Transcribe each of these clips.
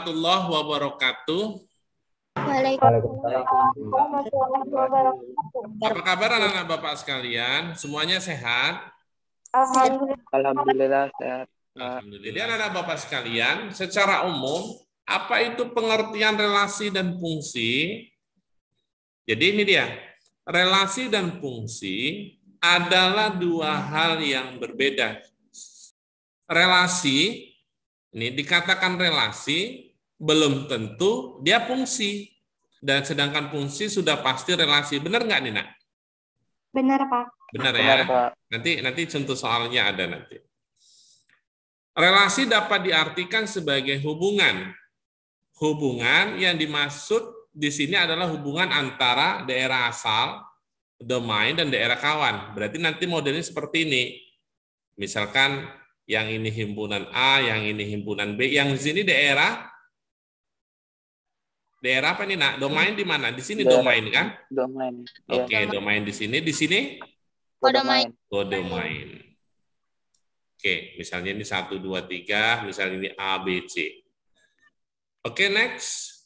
warahmatullahi wabarakatuh. Waalaikumsalam. Apa kabar anak-anak Bapak sekalian? Semuanya sehat? Alhamdulillah sehat. Alhamdulillah. Jadi anak-anak Bapak sekalian, secara umum, apa itu pengertian relasi dan fungsi? Jadi ini dia, relasi dan fungsi adalah dua hal yang berbeda. Relasi, ini dikatakan relasi, belum tentu dia fungsi. Dan sedangkan fungsi sudah pasti relasi. Benar nggak, Nina? Benar, Pak. Benar ya? Benar, Pak. Nanti contoh soalnya ada nanti. Relasi dapat diartikan sebagai hubungan. Hubungan yang dimaksud di sini adalah hubungan antara daerah asal, domain, dan daerah kawan. Berarti nanti modelnya seperti ini. Misalkan yang ini himpunan A, yang ini himpunan B, yang di sini daerah apa nih, Nak? Domain di mana? Di sini domain kan? Domain. Oke, domain di sini. Di sini Domain. domain. Oke, misalnya ini 1, 2, 3, misalnya ini A, B, C. Oke, next.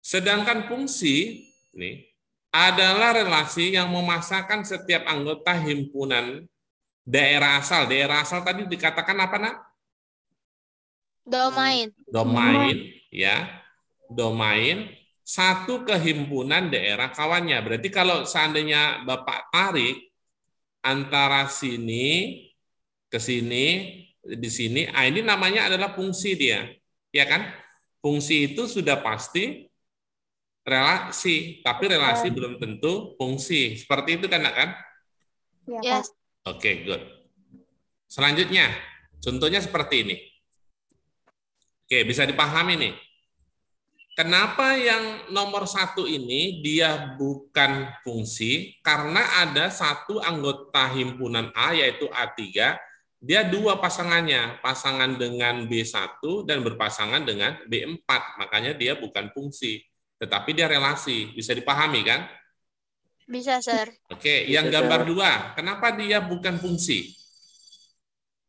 Sedangkan fungsi ini adalah relasi yang memasangkan setiap anggota himpunan daerah asal. Daerah asal tadi dikatakan apa, Nak? Domain. Domain, ya. Domain satu kehimpunan daerah kawannya. Berarti kalau seandainya Bapak tarik antara sini ke sini, di sini, ini namanya adalah fungsi dia. Ya kan? Fungsi itu sudah pasti relasi, tapi relasi belum tentu fungsi. Seperti itu kan, Nak, kan? Yes. Oke, good. Selanjutnya, contohnya seperti ini. Oke, bisa dipahami nih. Kenapa yang nomor 1 ini dia bukan fungsi? Karena ada satu anggota himpunan A, yaitu A3, dia dua pasangannya, pasangan dengan B1 dan berpasangan dengan B4, makanya dia bukan fungsi, tetapi dia relasi. Bisa dipahami kan? Bisa, Sir. Oke, yang gambar 2, kenapa dia bukan fungsi?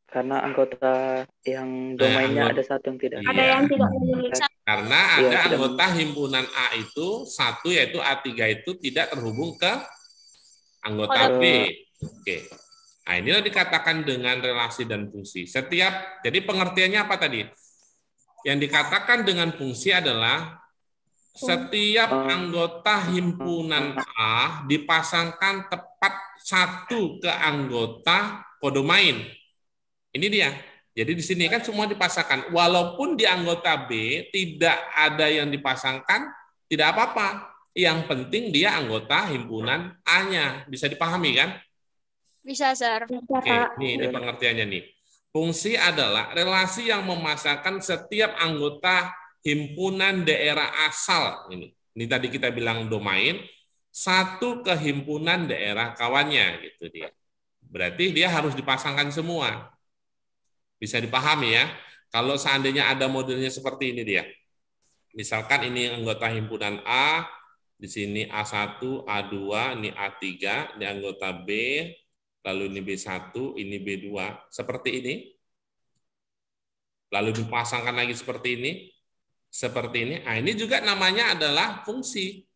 Karena anggota yang domainnya ada satu yang tidak. Iya. Ada yang tidak memiliki. Karena Iya, ada tidak anggota himpunan A itu satu, yaitu A3 itu tidak terhubung ke anggota B. Oke. Nah, inilah dikatakan dengan relasi dan fungsi. Jadi pengertiannya apa tadi? Yang dikatakan dengan fungsi adalah setiap anggota himpunan A dipasangkan tepat satu ke anggota kodomain. Ini dia. Jadi di sini kan semua dipasangkan. Walaupun di anggota B tidak ada yang dipasangkan, tidak apa-apa. Yang penting dia anggota himpunan A-nya. Bisa dipahami kan? Bisa, Sir. Oke, ini pengertiannya nih. Fungsi adalah relasi yang memasangkan setiap anggota himpunan daerah asal. Ini tadi kita bilang domain, satu ke himpunan daerah kawannya. Gitu dia. Berarti dia harus dipasangkan semua. Bisa dipahami ya. Kalau seandainya ada modelnya seperti ini dia. Misalkan ini anggota himpunan A, di sini A1, A2, ini A3, ini anggota B, lalu ini B1, ini B2, seperti ini. Lalu dipasangkan lagi seperti ini. Seperti ini. Nah, ini juga namanya adalah fungsi.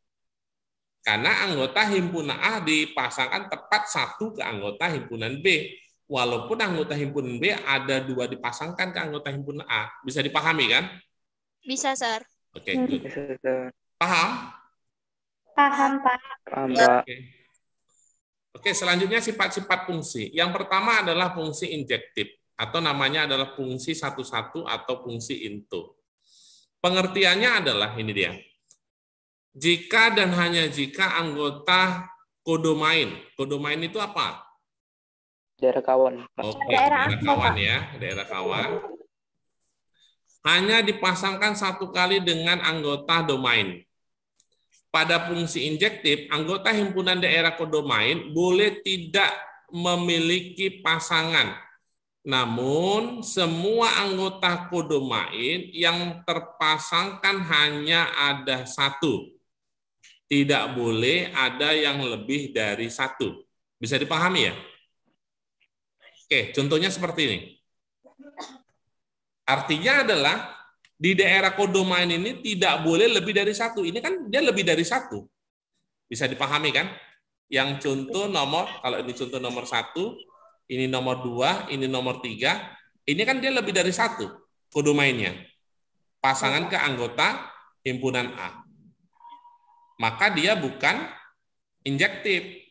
Karena anggota himpunan A dipasangkan tepat satu ke anggota himpunan B. Walaupun anggota himpunan B ada dua dipasangkan ke anggota himpunan A. Bisa dipahami kan? Bisa, Sir. Oke, good. Paham? Paham, Pak. Paham, Pak. Oke, selanjutnya sifat-sifat fungsi. Yang pertama adalah fungsi injektif, atau namanya adalah fungsi satu-satu atau fungsi into. Pengertiannya adalah, ini dia. Jika dan hanya jika anggota kodomain. Kodomain itu apa? Daerah kawan. Oke, daerah kawan ya, daerah kawan. Hanya dipasangkan satu kali dengan anggota domain. Pada fungsi injektif, anggota himpunan daerah kodomain boleh tidak memiliki pasangan. Namun, semua anggota kodomain yang terpasangkan hanya ada satu. Tidak boleh ada yang lebih dari satu. Bisa dipahami ya? Oke, contohnya seperti ini. Artinya adalah di daerah kodomain ini tidak boleh lebih dari satu. Ini kan dia lebih dari satu. Bisa dipahami kan? Yang contoh nomor, kalau ini contoh nomor 1, ini nomor 2, ini nomor 3, ini kan dia lebih dari satu kodomainnya. Pasangan ke anggota himpunan A. Maka dia bukan injektif.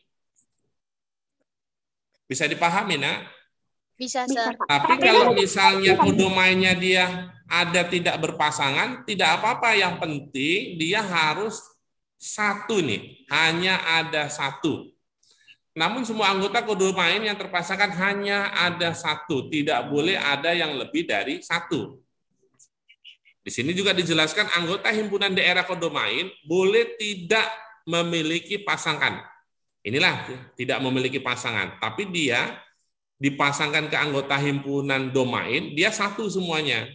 Bisa dipahami, nak? Bisa, Sir. Tapi kalau misalnya kodomainnya dia ada tidak berpasangan, tidak apa-apa. Yang penting dia harus satu nih, hanya ada satu. Namun semua anggota kodomain yang terpasangkan hanya ada satu, tidak boleh ada yang lebih dari satu. Di sini juga dijelaskan anggota himpunan daerah kodomain boleh tidak memiliki pasangan. Inilah tidak memiliki pasangan, tapi dia dipasangkan ke anggota himpunan domain, dia satu semuanya.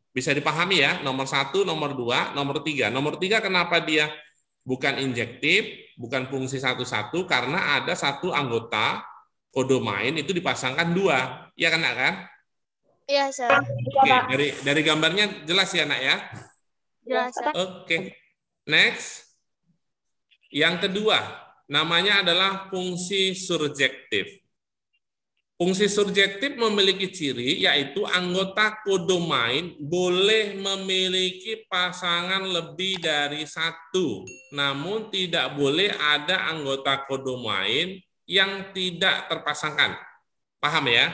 Bisa dipahami ya, nomor 1, nomor 2, nomor 3. Nomor 3 kenapa dia bukan injektif, bukan fungsi satu-satu, karena ada satu anggota kodomain itu dipasangkan 2. Ya kan, kan? Iya, Sir. Oke, dari gambarnya jelas ya, nak ya? Jelas, Sir. Oke. Next. Yang kedua, namanya adalah fungsi surjektif. Fungsi surjektif memiliki ciri yaitu anggota kodomain boleh memiliki pasangan lebih dari satu, namun tidak boleh ada anggota kodomain yang tidak terpasangkan. Paham ya?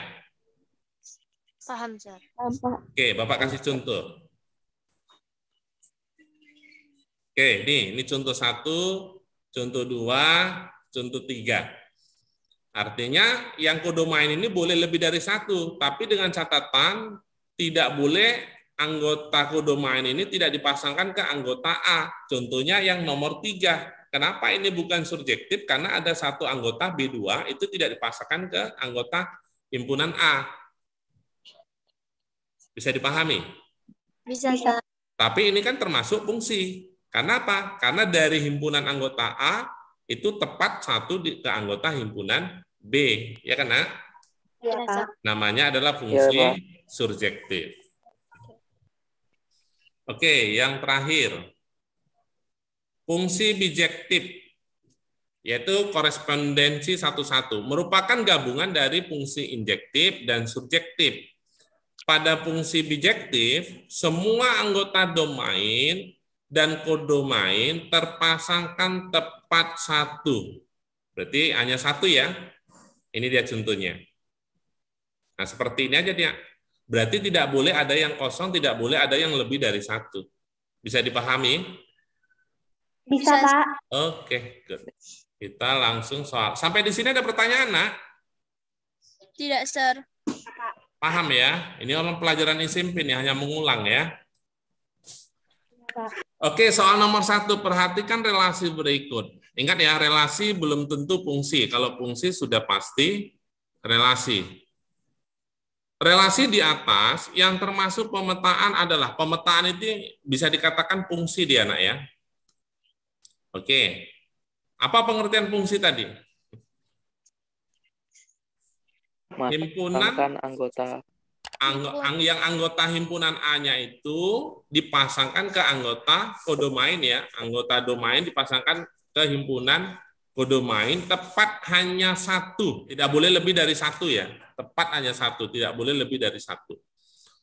Paham, Sir. Oke, Bapak kasih contoh. Oke, ini contoh 1, contoh 2, contoh 3. Artinya yang kodomain ini boleh lebih dari satu, tapi dengan catatan tidak boleh anggota kodomain ini tidak dipasangkan ke anggota A. Contohnya yang nomor 3. Kenapa ini bukan surjektif? Karena ada satu anggota B2 itu tidak dipasangkan ke anggota himpunan A. Bisa dipahami? Bisa, Sir. Tapi ini kan termasuk fungsi. Karena apa? Karena dari himpunan anggota A itu tepat satu ke anggota himpunan B. Ya kan, nak? Iya, Sir. Namanya adalah fungsi Ya, Pak. surjektif. Oke, yang terakhir. Fungsi bijektif, yaitu korespondensi satu-satu, merupakan gabungan dari fungsi injektif dan subjektif. Pada fungsi bijektif, semua anggota domain dan kodomain terpasangkan tepat satu. Berarti hanya satu ya. Ini dia contohnya. Nah, seperti ini aja dia. Berarti tidak boleh ada yang kosong, tidak boleh ada yang lebih dari satu. Bisa dipahami? Bisa, Pak. Oke, good. Kita langsung soal. Sampai di sini ada pertanyaan, nak? Tidak, Sir. Paham ya? Ini orang pelajaran SMP nih, hanya mengulang ya. Oke, soal nomor 1, perhatikan relasi berikut. Ingat ya, relasi belum tentu fungsi. Kalau fungsi sudah pasti relasi. Relasi di atas yang termasuk pemetaan adalah, pemetaan itu bisa dikatakan fungsi dia, nak ya. Oke. Apa pengertian fungsi tadi? Himpunan Pasangkan anggota yang anggota himpunan A-nya itu dipasangkan ke anggota kodomain ya. Anggota domain dipasangkan ke himpunan kodomain, tepat hanya satu. Tidak boleh lebih dari satu ya. Tepat hanya satu, tidak boleh lebih dari satu.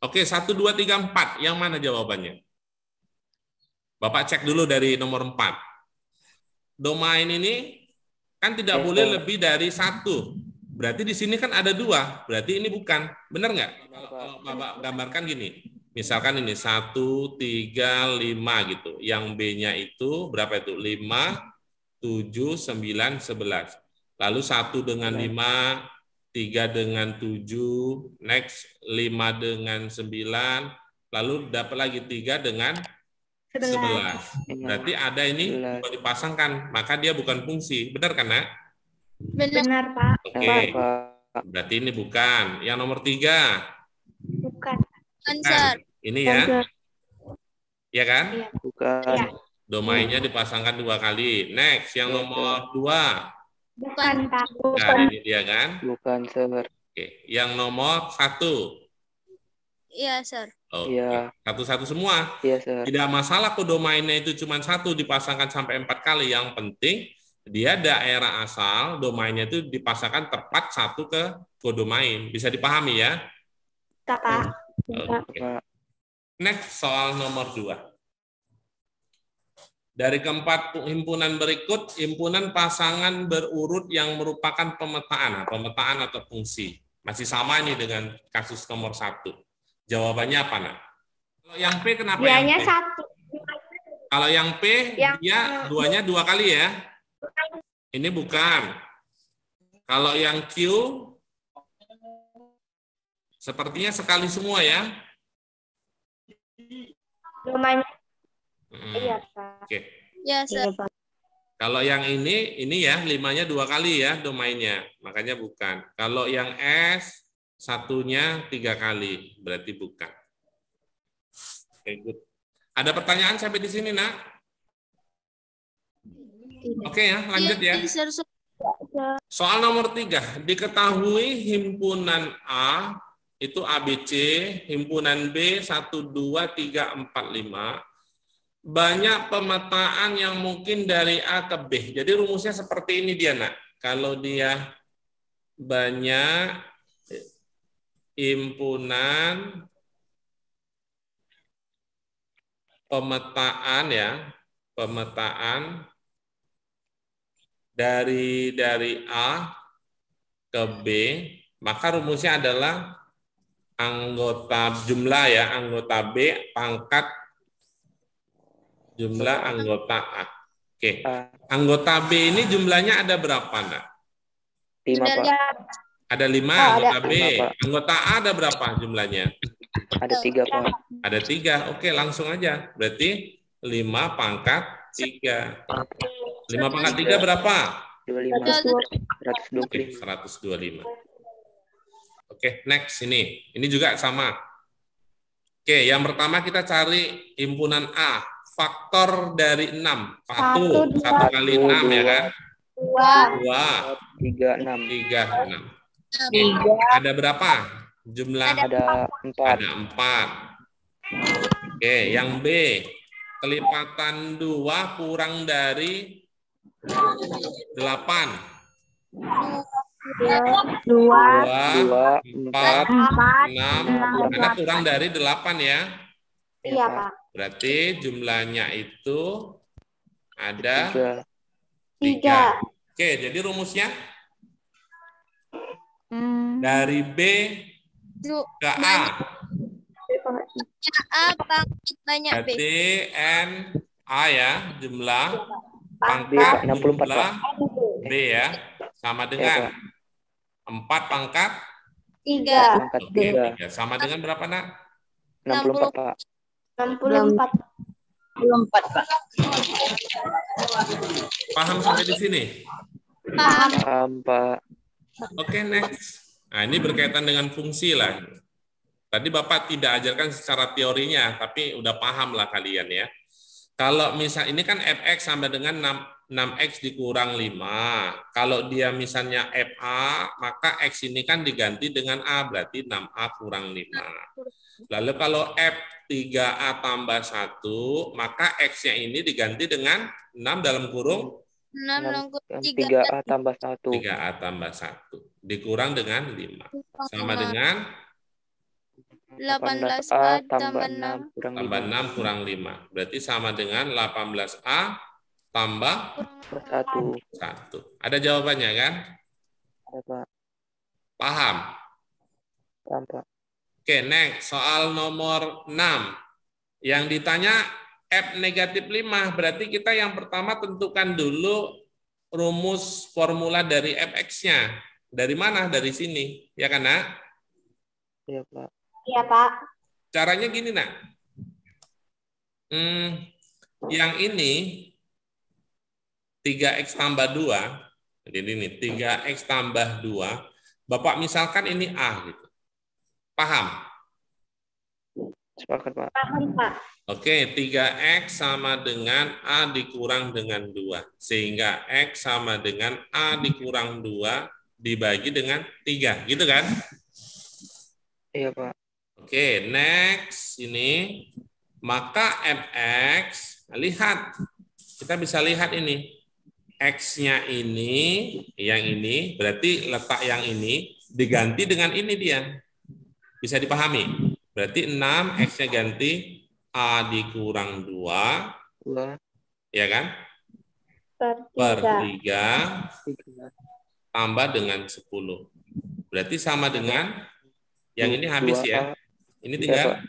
Oke, 1, 2, 3, 4. Yang mana jawabannya? Bapak cek dulu dari nomor 4. Domain ini kan tidak boleh lebih dari satu. Berarti di sini kan ada 2. Berarti ini bukan. Benar nggak? Kalau Bapak gambarkan gini. Misalkan ini 1, 3, 5 gitu. Yang B-nya itu berapa itu? 5, 7, 9, 11. Lalu 1 dengan 5, 3 dengan 7, next 5 dengan 9, lalu dapat lagi 3 dengan 11. Berarti ada ini bukan dipasangkan, maka dia bukan fungsi. Benar kan, nak? Benar, Pak. Oke. Berarti ini bukan. Yang nomor 3. Bukan. Bukan, Bukan. Sir. Ini ya. Ya kan? bukan. Domainnya dipasangkan 2 kali. Next, yang nomor 2. Bukan, Pak. Nah, ini dia kan? Bukan, Sir. Oke. Yang nomor 1. Iya, Sir. Oh, Iya. satu-satu semua. Iya, Sir. Tidak masalah kodomainnya itu cuma satu dipasangkan sampai 4 kali. Yang penting dia daerah asal domainnya itu dipasangkan tepat satu ke kodomain. Bisa dipahami ya? Pak. Oke. Pak. Next, soal nomor 2. Dari keempat himpunan berikut, himpunan pasangan berurut yang merupakan pemetaan atau fungsi. Masih sama ini dengan kasus nomor 1. Jawabannya apa, nak? Kalau yang P kenapa yang P? Satu. Kalau yang P, dia duanya 2 kali ya? Ini bukan. Kalau yang Q, sepertinya sekali semua ya? Domainnya. Iya, Pak. Oke. Ya, Sir. Kalau yang ini ya 5-nya 2 kali ya domainnya, makanya bukan. Kalau yang S, satunya 3 kali, berarti bukan. Oke, good. Ada pertanyaan sampai di sini, nak? Oke ya, lanjut ya. Soal nomor 3, diketahui himpunan A itu ABC, himpunan B 1, 2, 3, 4, 5. Banyak pemetaan yang mungkin dari A ke B. Jadi rumusnya seperti ini dia, nak. Kalau dia banyak himpunan pemetaan ya, pemetaan dari A ke B, maka rumusnya adalah anggota jumlah ya, anggota B pangkat jumlah anggota A. Oke. Anggota B ini jumlahnya ada berapa, nak? 5, Pak. Ada 5 anggota B. 5, Pak. Anggota A ada berapa jumlahnya? Ada 3, Pak. Ada 3. Oke, langsung aja. Berarti 5 pangkat 3. 5 pangkat 3 berapa? 25. Oke, 125. 125. Oke, next ini. Ini juga sama. Oke, yang pertama kita cari himpunan A. Faktor dari 6. 1 kali 6 ya kan? 2. 3, 6. 3, 6. Ada berapa? Jumlah? Ada 4. Ada 4. Oke, yang B. Kelipatan 2 kurang dari 8. 2, 4, 6. Karena kurang dari 8 ya. Iya, Pak. Berarti jumlahnya itu ada 3. 3. Oke, jadi rumusnya dari B ke A. A pangkat banyak B. Berarti N A ya, jumlah B, pangkat 64, jumlah Pak. B ya, sama dengan 4 pangkat 3. Pangkat Oke, 3. 3. Sama dengan berapa, nak? 64, Pak. 64. 64, Pak. Paham sampai di sini? Paham. Paham, Pak. Oke, next. Nah, ini berkaitan dengan fungsi lah. Tadi Bapak tidak ajarkan secara teorinya, tapi udah paham lah kalian ya. Kalau misal ini kan fx sama dengan 6x dikurang 5. Kalau dia misalnya fa, maka x ini kan diganti dengan a, berarti 6a kurang 5. Lalu kalau f 3a tambah 1, maka x-nya ini diganti dengan 6 dalam kurung 3a tambah 1. 3a tambah 1 dikurang dengan 5 sama dengan 18A tambah 6 kurang tambah 5. 6 kurang 5. Berarti sama dengan 18A tambah 1. 1. Ada jawabannya kan? Ada, Pak. Paham? Paham, Pak. Oke, next. Soal nomor 6. Yang ditanya F negatif 5. Berarti kita yang pertama tentukan dulu rumus formula dari fx-nya. Dari mana? Dari sini. Ya kan, nak? Iya, Pak. Iya, Pak. Caranya gini, nak. Yang ini 3x tambah 2. Jadi ini 3x tambah 2. Bapak misalkan ini A gitu. Paham? Sepakat, Pak. Paham, Pak. Oke, 3x sama dengan A dikurang dengan 2. Sehingga x sama dengan A dikurang 2 dibagi dengan 3. Gitu kan? Iya, Pak. Oke, next ini. Maka fx, lihat. Kita bisa lihat ini. X-nya ini, yang ini, berarti letak yang ini diganti dengan ini dia. Bisa dipahami? Berarti 6, X-nya ganti A dikurang 2, 2 ya kan? Per Per 3. 3 tambah dengan 10. Berarti sama dengan yang ini habis 2A. ya. Ini Iya, tinggal Pak.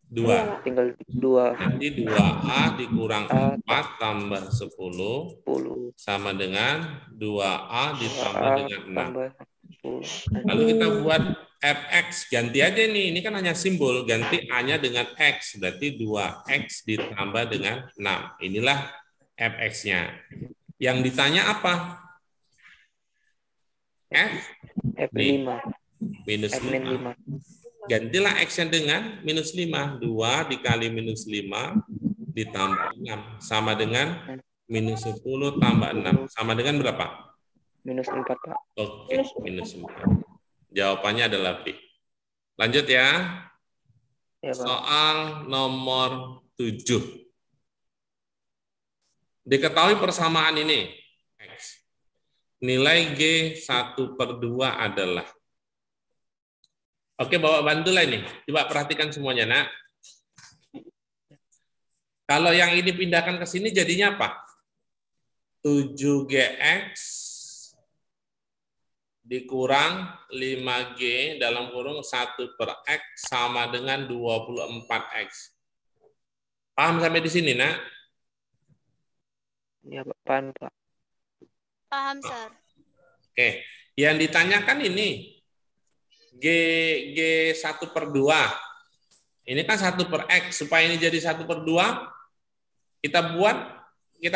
2. Tinggal 2 Nanti 2A dikurang A 4 tambah 10 10. sama dengan 2A ditambah 2A dengan 6. tambah 10. Lalu kita buat fx, ganti aja nih, ini kan hanya simbol, ganti A-nya dengan x, berarti 2x ditambah dengan 6. Inilah fx-nya. Yang ditanya apa? F F5. minus F-5. 5. Gantilah x-nya dengan minus 5. 2 dikali minus 5 ditambah 6. Sama dengan minus 10 tambah 6. Sama dengan berapa? Minus 4, Pak. Oke, minus 4. Jawabannya adalah B. Lanjut ya. Ya, Pak. Soal nomor 7. Diketahui persamaan ini. X. Nilai G 1/2 adalah. Oke, Bapak bantulah ini. Coba perhatikan semuanya, nak. Kalau yang ini pindahkan ke sini jadinya apa? 7GX dikurang 5G dalam kurung 1/X sama dengan 24X. Paham sampai di sini, nak? Ya, Pak. Paham, Pak. Paham, Sir. Oke, yang ditanyakan ini G 1/2. Ini kan 1/X. Supaya ini jadi 1/2, kita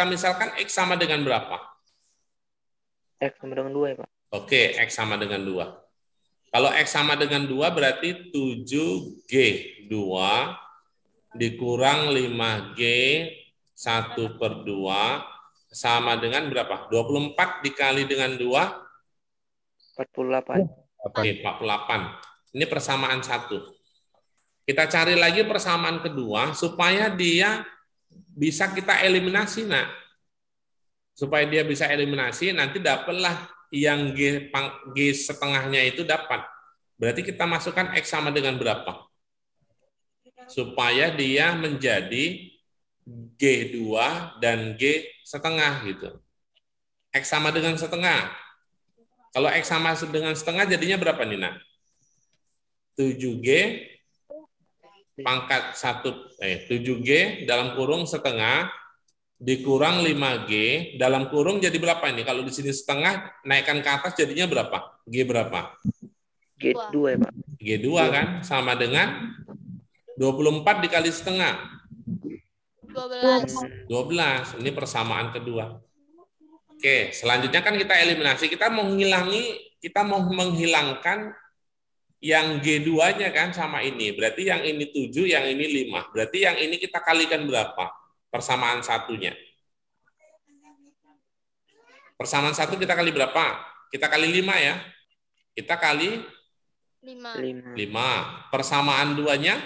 misalkan X sama dengan berapa? X sama dengan 2 ya, Pak. Oke, X sama dengan 2. Kalau X sama dengan 2 berarti 7G 2 dikurang 5G 1/2 sama dengan berapa? 24 dikali dengan 2? 48. Oke, 48. Ini persamaan 1. Kita cari lagi persamaan kedua supaya dia bisa kita eliminasi, nak. Supaya dia bisa eliminasi, nanti dapatlah yang G setengahnya itu dapat. Berarti kita masukkan X sama dengan berapa? Supaya dia menjadi G2 dan G setengah gitu. X sama dengan setengah. Kalau X sama dengan setengah jadinya berapa nih, nak? 7G pangkat 7G dalam kurung setengah dikurang 5G dalam kurung jadi berapa ini? Kalau di sini setengah, naikkan ke atas jadinya berapa? G berapa? G2 ya, Pak. G2 kan? Sama dengan 24 dikali setengah. 12. 12. Ini persamaan kedua. Oke, selanjutnya kan kita eliminasi. Kita mau menghilangkan yang G2-nya kan sama ini. Berarti yang ini 7, yang ini 5. Berarti yang ini kita kalikan berapa? Persamaan satunya. Persamaan 1 kita kali berapa? Kita kali 5 ya. Kita kali 5. Persamaan 2-nya?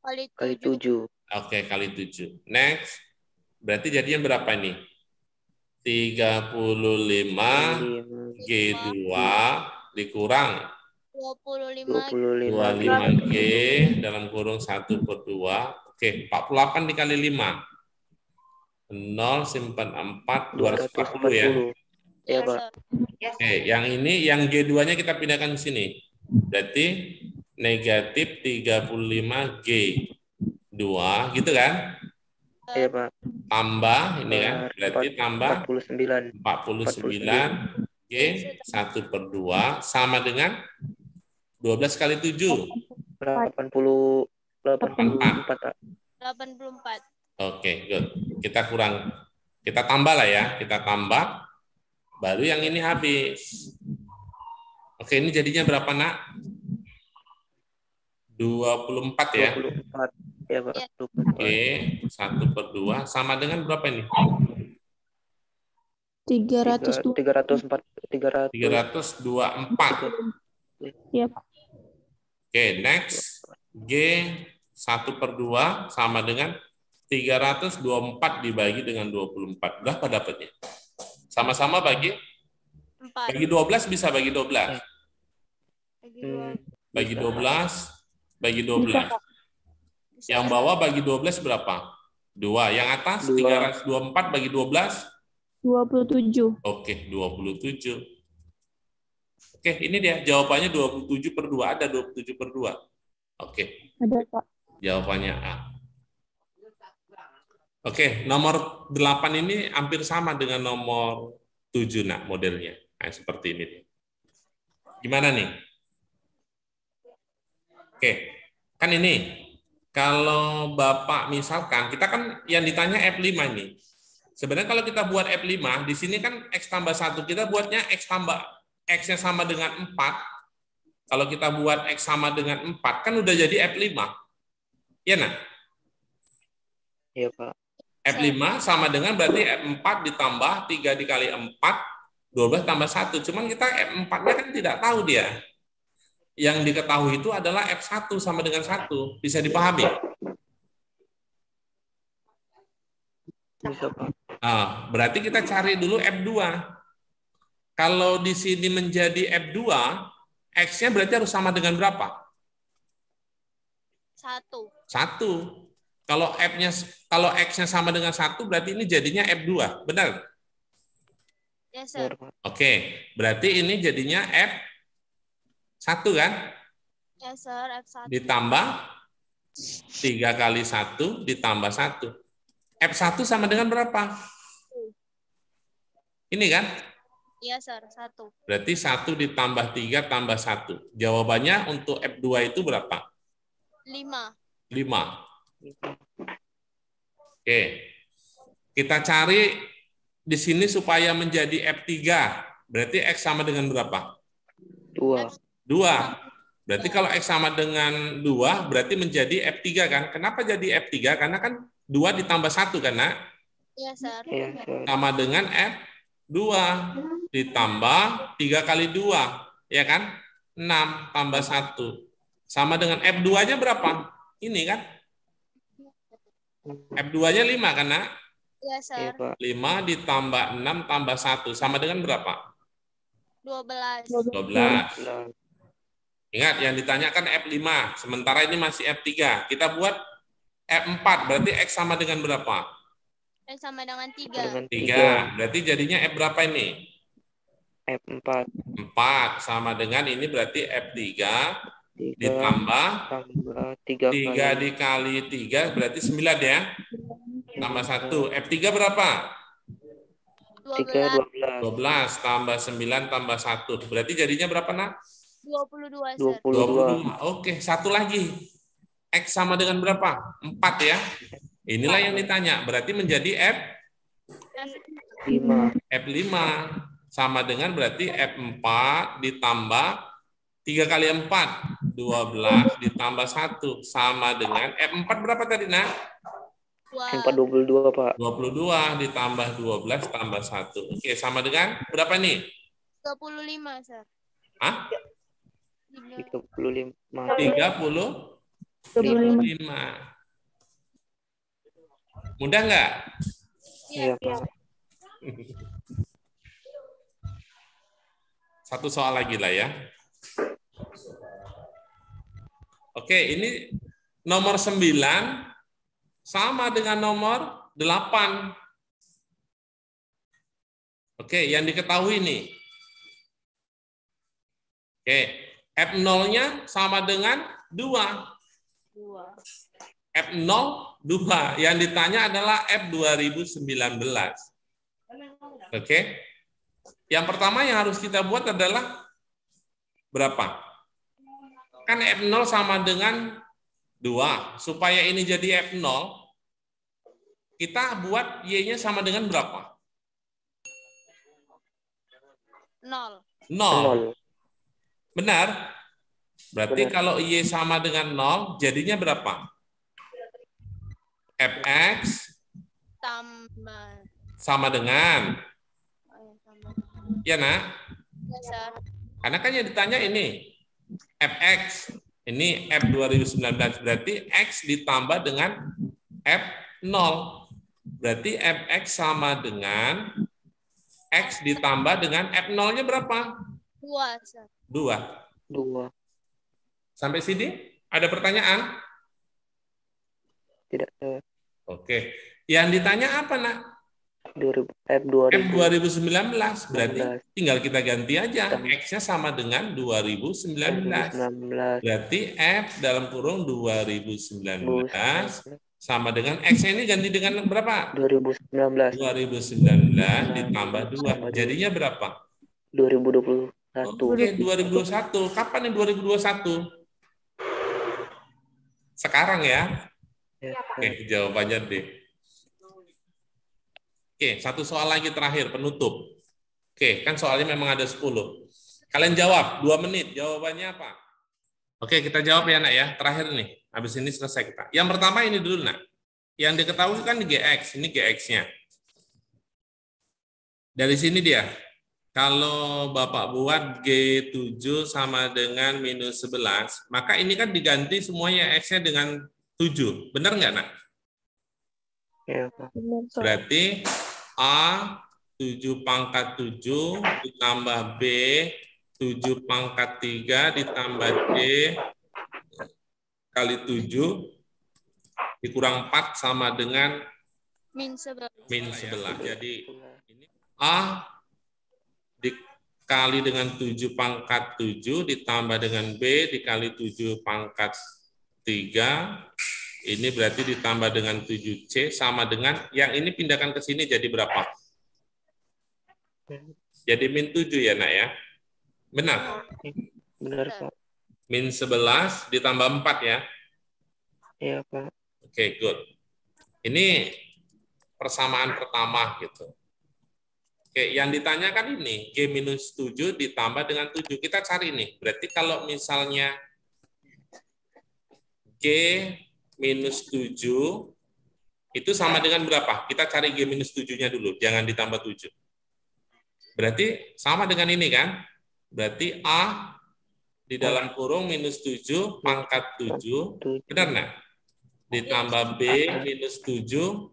Kali 7. Oke, kali 7. Next. Berarti jadinya berapa nih? 35 G2 dikurang 25G dalam kurung 1/2. Oke, 48 dikali 5. 0 simpan 4, 240 ya. Ya, Pak. Oke, yang ini, yang G2-nya kita pindahkan ke sini. Berarti negatif 35G2, gitu kan? Iya, Pak. Tambah, ini kan, berarti tambah 49 G 1/2 sama dengan 12 kali 7. 84, Pak. 84. Oke, good. Kita tambah lah ya, kita tambah, baru yang ini habis. Oke, ini jadinya berapa, nak? 24 ya? 24. Ya, Pak. Oke, 1/2 sama dengan berapa ini? 324. Iya, Pak. Oke, next. G 1/2 sama dengan 324 dibagi dengan 24. Berapa dapatnya? Sama-sama bagi 4. 12 bisa bagi 12. Bagi 2. Bagi Bisa. 12 bagi 12. Bisa. Yang bawah bagi 12 berapa? 2. Yang atas 2. 324 bagi 12. 27. Oke, 27. Oke, ini dia jawabannya 27/2. Ada 27/2. Oke, Ada, Pak. jawabannya A. Oke, nomor 8 ini hampir sama dengan nomor 7, nah modelnya. Nah, seperti ini. Gimana nih? Oke, kan ini. Kalau Bapak misalkan, kita kan yang ditanya F5 ini. Sebenarnya kalau kita buat F5, di sini kan X tambah 1, kita buatnya X-nya sama dengan 4. Kalau kita buat X sama dengan 4, kan udah jadi F5. Iya, nah? Iya, Pak. F5 sama dengan berarti F4 ditambah 3 dikali 4, 12 tambah 1. Cuman kita F4-nya kan tidak tahu dia. Yang diketahui itu adalah F1 sama dengan 1. Bisa dipahami? Bisa, Pak. Nah, berarti kita cari dulu F2. Kalau di sini menjadi F2, X-nya berarti harus sama dengan berapa? 1. 1. Kalau X-nya sama dengan 1, berarti ini jadinya F2. Benar? Yes, Benar, sir. Pak. Oke, berarti ini jadinya F1 kan? Yes, sir. F1. Ditambah 3 kali 1 ditambah 1. F1 sama dengan berapa? Ini kan? Iya, sir. 1. Berarti 1 ditambah 3 tambah 1. Jawabannya untuk F2 itu berapa? 5. 5. Oke. Kita cari di sini supaya menjadi F3. Berarti X sama dengan berapa? 2. 2. Berarti kalau X sama dengan 2, berarti menjadi F3 kan? Kenapa jadi F3? Karena kan 2 ditambah 1 kan, Nak? Iya, sir. Iya, sir. Sama dengan F2 ditambah 3 kali 2, ya kan? 6 tambah 1. Sama dengan F2-nya berapa? Ini kan? F2-nya 5 kan, Nak? Iya, Iya, sir. Pak. 5 ditambah 6 tambah 1. Sama dengan berapa? 12. 12. Benar. Ingat, yang ditanyakan F5. Sementara ini masih F3. Kita buat F4. Berarti X sama dengan berapa? X sama dengan 3. Dengan 3. Berarti jadinya F berapa ini? F4. 4. Sama dengan ini berarti F3 3 ditambah tambah 3 3 kali dikali 3 berarti 9 ya. Tambah 1. F3 berapa? 3 12. 12 tambah 9 tambah 1. Berarti jadinya berapa, Nak? 22, sir. 22. 22. Oke, satu lagi. X sama dengan berapa? 4 ya. Inilah yang ditanya. Berarti menjadi F5. F5 sama dengan berarti F4 ditambah 3 kali 4. 12 ditambah 1 sama dengan F4 berapa tadi, Nak? 4 22, Pak. 22 ditambah 12 tambah 1. Oke, sama dengan berapa nih? 35, sir. Hah? 35. 35. Mudah nggak? Iya, Pak. Satu soal lagi lah ya. Oke, ini nomor 9 sama dengan nomor 8. Oke, yang diketahui nih. Oke, F0-nya sama dengan 2. 2. F0, 2. Yang ditanya adalah F 2019. Oke. Yang pertama yang harus kita buat adalah berapa? Kan F0 sama dengan 2. Supaya ini jadi F0, kita buat Y-nya sama dengan berapa? 0. 0. Benar? Berarti Benar. kalau Y sama dengan 0, jadinya berapa? Fx Tambah. sama dengan, Tambah. ya nak? Ya, sir. Karena kan yang ditanya ini, Fx Ini F 2019. Berarti X ditambah dengan F0. Berarti Fx sama dengan X ditambah dengan F0-nya berapa? 2, Sir. 2. 2. Sampai sini ada pertanyaan? Tidak, Sir. Oke. Yang ditanya apa, Nak? F F 2019. Berarti 2019. tinggal kita ganti aja. X-nya sama dengan 2019. 2019. Berarti F dalam kurung 2019 sama dengan X-nya ini ganti dengan berapa? 2019. 2019 ditambah 2. Jadinya berapa? 2021. Oke, 2021. Kapan nih 2021? Sekarang ya? Ya, Oke, jawabannya D. Oke, satu soal lagi terakhir, penutup. Oke, kan soalnya memang ada 10. Kalian jawab, 2 menit. Jawabannya apa? Oke, kita jawab ya, Nak ya. Terakhir nih. Habis ini selesai kita. Yang pertama ini dulu, Nak. Yang diketahui kan GX. Ini GX-nya. Dari sini dia. Kalau Bapak buat G7 sama dengan minus 11, maka ini kan diganti semuanya X-nya dengan 7. Benar nggak, Nak? ya, Pak. Berarti A 7 pangkat 7 ditambah B 7 pangkat 3 ditambah C kali 7 dikurang 4 sama dengan Min 11. min 11. Jadi ini A dikali dengan 7 pangkat 7 ditambah dengan B dikali 7 pangkat 3. Ini berarti ditambah dengan 7C sama dengan, yang ini pindahkan ke sini jadi berapa? Jadi min 7 ya, Nak ya? Benar? Benar, Pak. Min 11 ditambah 4 ya? Iya, Pak. Oke, good. Ini persamaan pertama gitu. Oke, yang ditanyakan ini G minus 7 ditambah dengan 7. Kita cari nih. Berarti kalau misalnya G minus 7 itu sama dengan berapa? Kita cari G minus 7-nya dulu, jangan ditambah 7. Berarti sama dengan ini kan? Berarti A di dalam kurung minus 7 pangkat 7, benar nggak? Ditambah B minus 7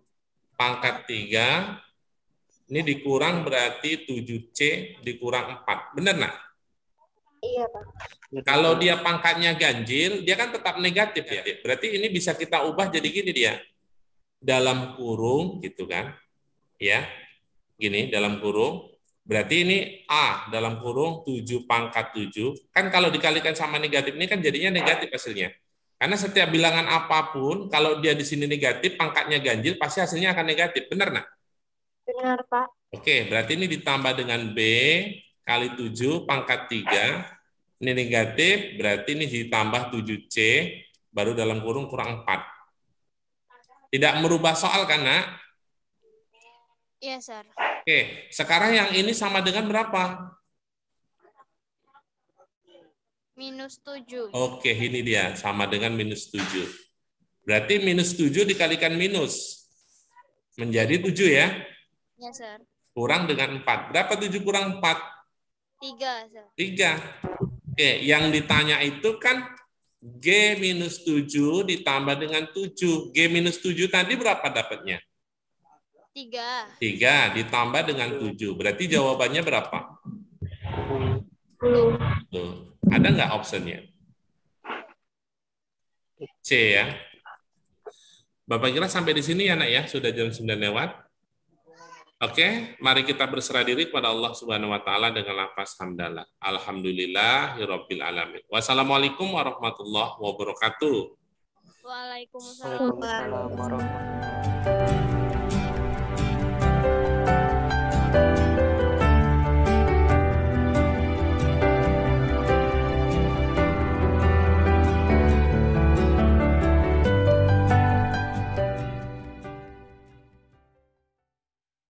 pangkat 3, ini dikurang berarti 7C dikurang 4. Benar nggak? Iya, Pak. Kalau dia pangkatnya ganjil, dia kan tetap negatif ya. Berarti ini bisa kita ubah jadi gini dia. Dalam kurung gitu kan. Ya. Gini dalam kurung. Berarti ini A dalam kurung 7 pangkat 7. Kan kalau dikalikan sama negatif ini kan jadinya negatif hasilnya. Karena setiap bilangan apapun kalau dia di sini negatif, pangkatnya ganjil pasti hasilnya akan negatif. Benar nggak? Benar, Pak. Oke, berarti ini ditambah dengan B kali 7 pangkat 3. Ini negatif, berarti ini ditambah 7C, baru dalam kurung kurang 4. Tidak merubah soal kan, Nak? Iya, Sir. Oke, sekarang yang ini sama dengan berapa? Minus 7. Oke, ini dia, sama dengan minus 7. Berarti minus 7 dikalikan minus. Menjadi 7 ya? Iya, Sir. Kurang dengan 4. Berapa 7 kurang 4? 3, Sir. 3. Oke, yang ditanya itu kan G minus 7 ditambah dengan 7. G minus 7 tadi berapa dapatnya? 3. 3 ditambah dengan 7. Berarti jawabannya berapa? 10. Tuh. Ada nggak optionnya? C ya. Bapak kira sampai di sini ya, Nak ya? Sudah jam 9 lewat. Oke, mari kita berserah diri kepada Allah Subhanahu wa taala dengan lafaz hamdalah. Alhamdulillahirabbil alamin. Wassalamualaikum warahmatullahi wabarakatuh. Waalaikumsalam. Waalaikumsalam warahmatullahi wabarakatuh.